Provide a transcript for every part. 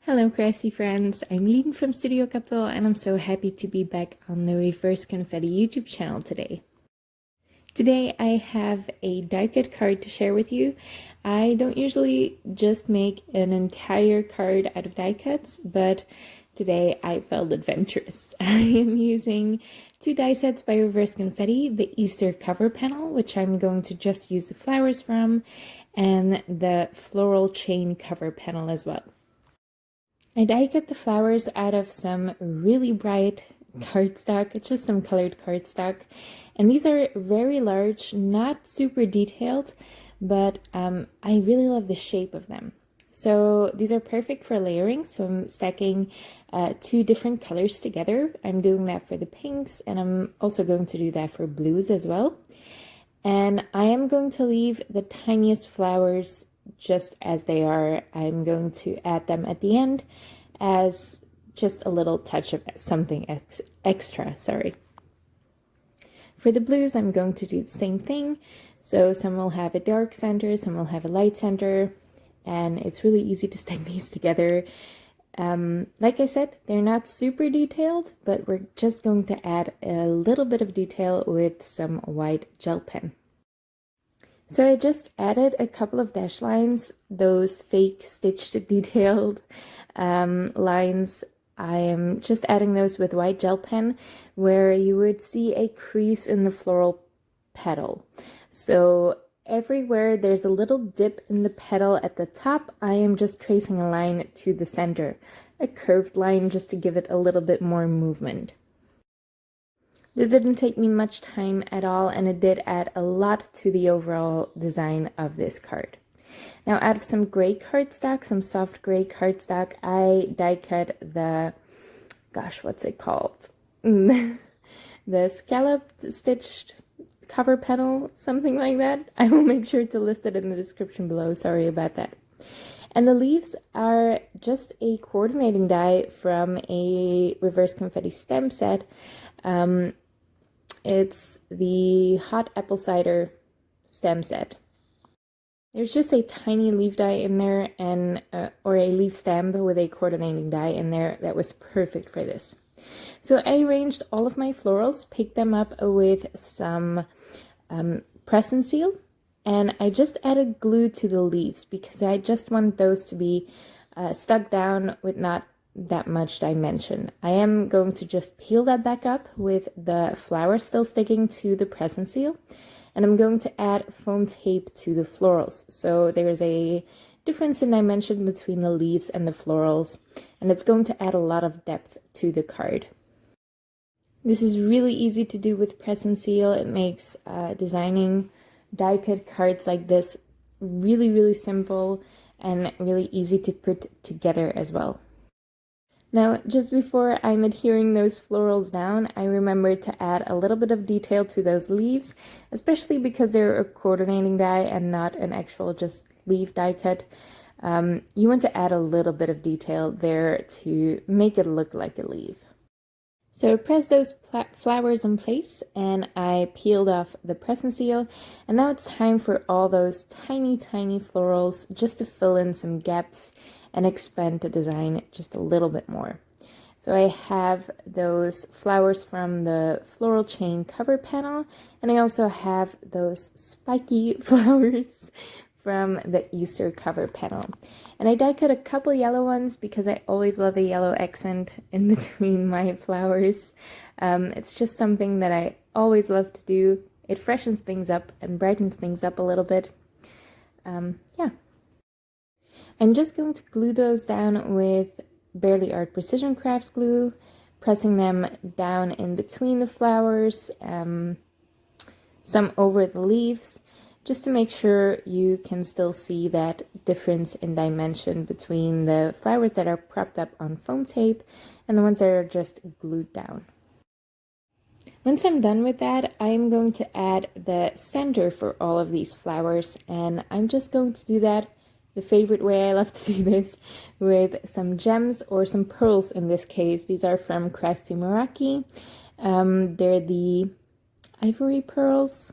Hello crafty friends, I'm Lien from Studio Kato and I'm so happy to be back on the Reverse Confetti YouTube channel today. Today I have a die cut card to share with you. I don't usually just make an entire card out of die cuts, but today I felt adventurous. I am using two die sets by Reverse Confetti, the Easter cover panel, which I'm going to just use the flowers from, and the floral chain cover panel as well. I die cut the flowers out of some really bright cardstock. It's just some colored cardstock. And these are very large, not super detailed, but I really love the shape of them. So these are perfect for layering. So I'm stacking two different colors together. I'm doing that for the pinks, and I'm also going to do that for blues as well. And I am going to leave the tiniest flowers just as they are. I'm going to add them at the end as just a little touch of something extra, sorry. For the blues, I'm going to do the same thing. So some will have a dark center, some will have a light center, and it's really easy to stack these together. Like I said, they're not super detailed, but we're just going to add a little bit of detail with some white gel pen. So I just added a couple of dash lines, those fake stitched detailed lines. I am just adding those with white gel pen where you would see a crease in the floral petal. So everywhere there's a little dip in the petal at the top, I am just tracing a line to the center, a curved line just to give it a little bit more movement. This didn't take me much time at all, and it did add a lot to the overall design of this card. Now, out of some gray cardstock, some soft gray cardstock, I die cut the, gosh, what's it called? The scallop stitched cover panel, something like that. I will make sure to list it in the description below, sorry about that. And the leaves are just a coordinating die from a Reverse Confetti stem set. It's the Hot Apple Cider stem set. There's just a tiny leaf die in there, and or a leaf stem with a coordinating die in there that was perfect for this. So I arranged all of my florals, picked them up with some press and seal, and I just added glue to the leaves because I just want those to be stuck down with not that much dimension. I am going to just peel that back up with the flower still sticking to the press and seal, and I'm going to add foam tape to the florals. So there's a difference in dimension between the leaves and the florals, and it's going to add a lot of depth to the card. This is really easy to do with press and seal. It makes designing die cut cards like this really simple and really easy to put together as well. Now, just before I'm adhering those florals down, I remembered to add a little bit of detail to those leaves, especially because they're a coordinating die and not an actual just leaf die cut. You want to add a little bit of detail there to make it look like a leaf. So I pressed those flowers in place and I peeled off the press and seal, and now it's time for all those tiny florals just to fill in some gaps and expand the design just a little bit more. So I have those flowers from the floral chain cover panel, and I also have those spiky flowers from the Easter cover panel. And I die cut a couple yellow ones because I always love a yellow accent in between my flowers. It's just something that I always love to do. It freshens things up and brightens things up a little bit. Yeah. I'm just going to glue those down with Barely Art Precision Craft glue, pressing them down in between the flowers, some over the leaves, just to make sure you can still see that difference in dimension between the flowers that are propped up on foam tape and the ones that are just glued down. Once I'm done with that, I'm going to add the center for all of these flowers, and I'm just going to do that the favorite way I love to do this, with some gems or some pearls in this case. These are from Crafty Meraki. They're the ivory pearls.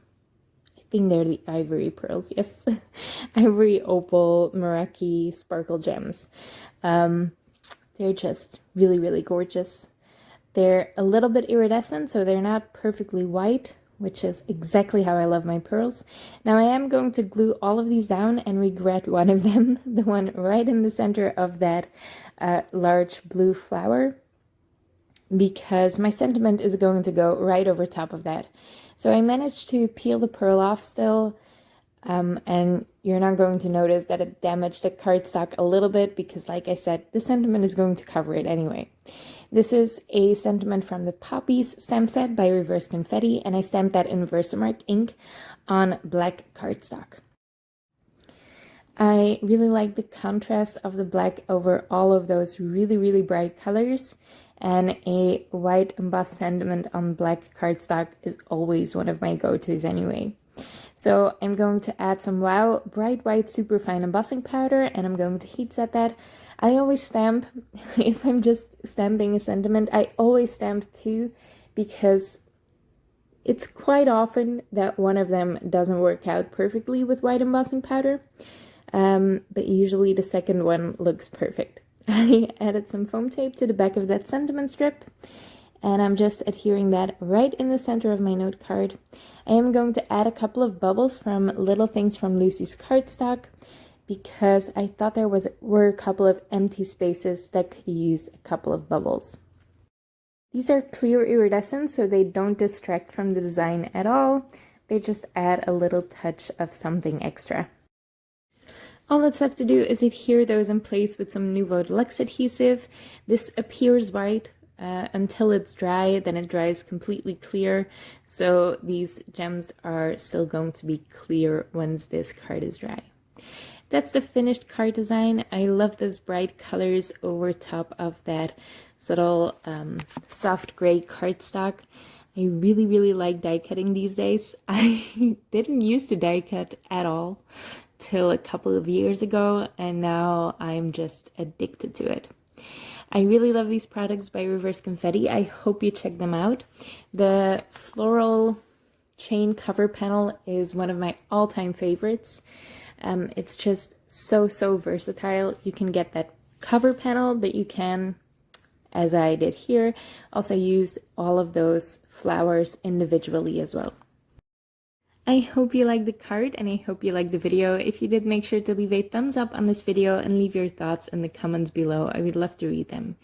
I think they're the ivory pearls, yes. Ivory opal Meraki sparkle gems. They're just really, really gorgeous. They're a little bit iridescent, so they're not perfectly white, which is exactly how I love my pearls. Now I am going to glue all of these down and regret one of them, the one right in the center of that large blue flower, because my sentiment is going to go right over top of that. So I managed to peel the pearl off still, and you're not going to notice that it damaged the cardstock a little bit because, like I said, the sentiment is going to cover it anyway. This is a sentiment from the Poppies stamp set by Reverse Confetti, and I stamped that in Versamark ink on black cardstock. I really like the contrast of the black over all of those really, really bright colors, and a white embossed sentiment on black cardstock is always one of my go-tos anyway. So I'm going to add some Wow Bright White Superfine embossing powder, and I'm going to heat set that. I always stamp, if I'm just stamping a sentiment, I always stamp two, because it's quite often that one of them doesn't work out perfectly with white embossing powder, but usually the second one looks perfect. I added some foam tape to the back of that sentiment strip, and I'm just adhering that right in the center of my note card. I am going to add a couple of bubbles from Little Things from Lucy's cardstock, because I thought there were a couple of empty spaces that could use a couple of bubbles. These are clear iridescent, so they don't distract from the design at all. They just add a little touch of something extra. All that's left to do is adhere those in place with some Nouveau Deluxe adhesive. This appears white until it's dry, then it dries completely clear. So these gems are still going to be clear once this card is dry. That's the finished card design. I love those bright colors over top of that subtle soft gray cardstock. I really, really like die cutting these days. I didn't used to die cut at all till a couple of years ago, and now I'm just addicted to it. I really love these products by Reverse Confetti. I hope you check them out. The floral chain cover panel is one of my all-time favorites. It's just so versatile. You can get that cover panel, but you can, as I did here, also use all of those flowers individually as well. I hope you liked the card, and I hope you liked the video. If you did, make sure to leave a thumbs up on this video and leave your thoughts in the comments below. I would love to read them.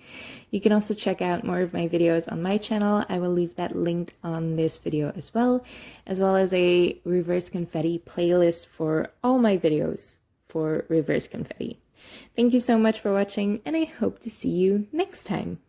You can also check out more of my videos on my channel. I will leave that linked on this video as well as a Reverse Confetti playlist for all my videos for Reverse Confetti. Thank you so much for watching, and I hope to see you next time.